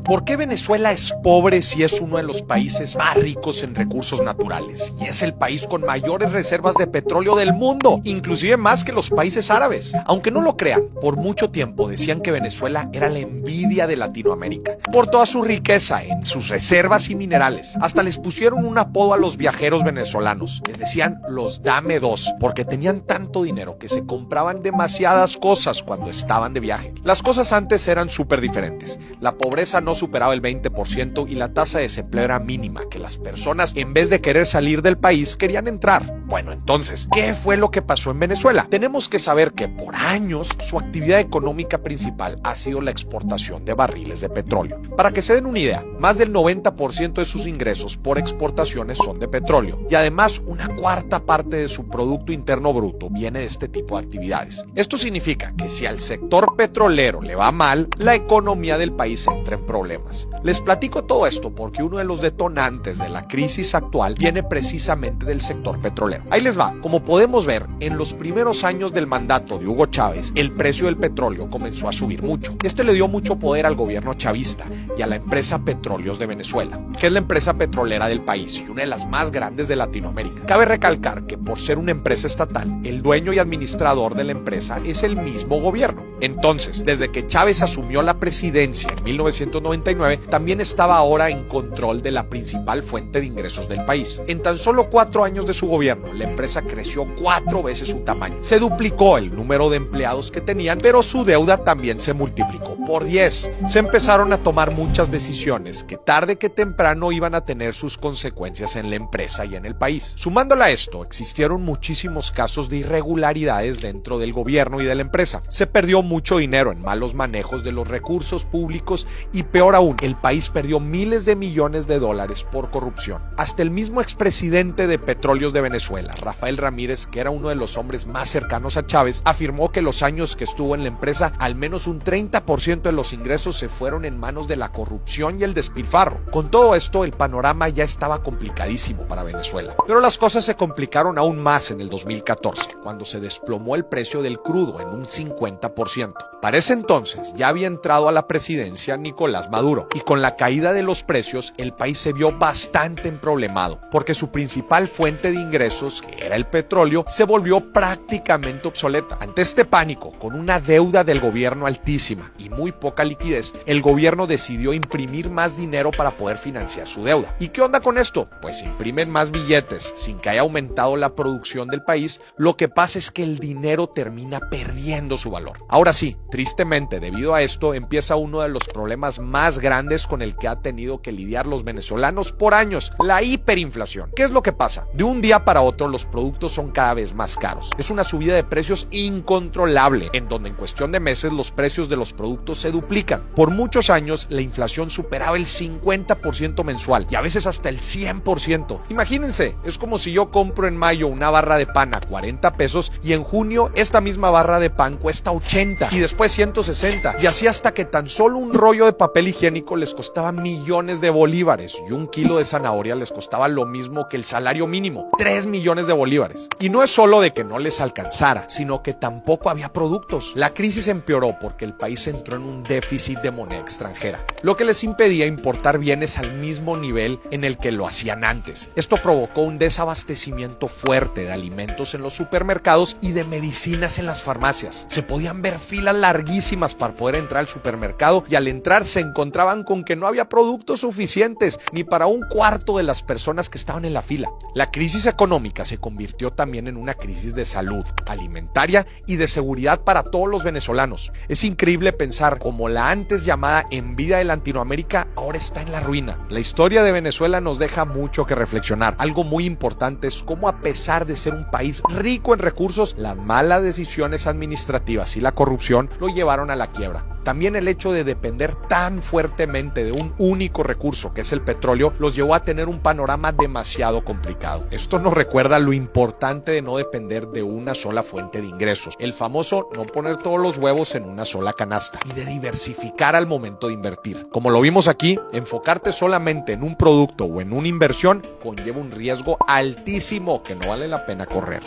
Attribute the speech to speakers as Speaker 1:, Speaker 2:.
Speaker 1: ¿Por qué Venezuela es pobre si es uno de los países más ricos en recursos naturales? Y es el país con mayores reservas de petróleo del mundo, inclusive más que los países árabes. Aunque no lo crean, por mucho tiempo decían que Venezuela era la envidia de Latinoamérica, por toda su riqueza en sus reservas y minerales. Hasta les pusieron un apodo a los viajeros venezolanos. Les decían los Dame Dos, porque tenían tanto dinero que se compraban demasiadas cosas cuando estaban de viaje. Las cosas antes eran súper diferentes. La pobreza no superaba el 20% y la tasa de desempleo era mínima, que las personas, en vez de querer salir del país, querían entrar. Bueno, entonces, ¿qué fue lo que pasó en Venezuela? Tenemos que saber que por años su actividad económica principal ha sido la exportación de barriles de petróleo. Para que se den una idea, más del 90% de sus ingresos por exportaciones son de petróleo y además una cuarta parte de su Producto Interno Bruto viene de este tipo de actividades. Esto significa que si al sector petrolero le va mal, la economía del país entra en problemas. Les platico todo esto porque uno de los detonantes de la crisis actual viene precisamente del sector petrolero. Ahí les va. Como podemos ver, en los primeros años del mandato de Hugo Chávez, el precio del petróleo comenzó a subir mucho. Este le dio mucho poder al gobierno chavista y a la empresa Petróleos de Venezuela, que es la empresa petrolera del país y una de las más grandes de Latinoamérica. Cabe recalcar que por ser una empresa estatal, el dueño y administrador de la empresa es el mismo gobierno. Entonces, desde que Chávez asumió la presidencia en 1999, también estaba ahora en control de la principal fuente de ingresos del país. En tan solo 4 años de su gobierno, la empresa creció 4 veces su tamaño. Se duplicó el número de empleados que tenían, pero su deuda también se multiplicó por 10. Se empezaron a tomar muchas decisiones que tarde que temprano iban a tener sus consecuencias en la empresa y en el país. Sumándole a esto, existieron muchísimos casos de irregularidades dentro del gobierno y de la empresa. Se perdió mucho dinero en malos manejos de los recursos públicos y peor aún, el país perdió miles de millones de dólares por corrupción. Hasta el mismo expresidente de Petróleos de Venezuela, Rafael Ramírez, que era uno de los hombres más cercanos a Chávez, afirmó que los años que estuvo en la empresa, al menos un 30% de los ingresos se fueron en manos de la corrupción y el despilfarro. Con todo esto, el panorama ya estaba complicadísimo para Venezuela. Pero las cosas se complicaron aún más en el 2014, cuando se desplomó el precio del crudo en un 50%. Para ese entonces ya había entrado a la presidencia Nicolás Maduro, y con la caída de los precios, el país se vio bastante emproblemado, porque su principal fuente de ingresos, que era el petróleo, se volvió prácticamente obsoleta. Ante este pánico, con una deuda del gobierno altísima y muy poca liquidez, el gobierno decidió imprimir más dinero para poder financiar su deuda. ¿Y qué onda con esto? Pues imprimen más billetes sin que haya aumentado la producción del país. Lo que pasa es que el dinero termina perdiendo su valor. Ahora sí, tristemente, debido a esto, empieza uno de los problemas más grandes con el que ha tenido que lidiar los venezolanos por años: la hiperinflación. ¿Qué es lo que pasa? De un día para otro los productos son cada vez más caros. Es una subida de precios incontrolable, en donde en cuestión de meses los precios de los productos se duplican. Por muchos años la inflación superaba el 50% mensual y a veces hasta el 100%. Imagínense, es como si yo compro en mayo una barra de pan a 40 pesos y en junio esta misma barra de pan cuesta 80 y después 160, y así hasta que tan solo un rollo de papel higiénico les costaba millones de bolívares y un kilo de zanahoria les costaba lo mismo que el salario mínimo, 3 millones de bolívares. Y no es solo de que no les alcanzara, sino que tampoco había productos. La crisis empeoró porque el país entró en un déficit de moneda extranjera, lo que les impedía importar bienes al mismo nivel en el que lo hacían antes. Esto provocó un desabastecimiento fuerte de alimentos en los supermercados y de medicinas en las farmacias. Se podían ver filas larguísimas para poder entrar al supermercado y al entrar se encontraban con que no había productos suficientes ni para un cuarto de las personas que estaban en la fila. La crisis económica se convirtió también en una crisis de salud, alimentaria y de seguridad para todos los venezolanos. Es increíble pensar cómo la antes llamada envidia de Latinoamérica ahora está en la ruina. La historia de Venezuela nos deja mucho que reflexionar. Algo muy importante es cómo, a pesar de ser un país rico en recursos, las malas decisiones administrativas y la corrupción lo llevaron a la quiebra. También el hecho de depender tan fuertemente de un único recurso, que es el petróleo, los llevó a tener un panorama demasiado complicado. Esto nos recuerda lo importante de no depender de una sola fuente de ingresos, el famoso no poner todos los huevos en una sola canasta, y de diversificar al momento de invertir. Como lo vimos aquí, enfocarte solamente en un producto o en una inversión conlleva un riesgo altísimo que no vale la pena correr.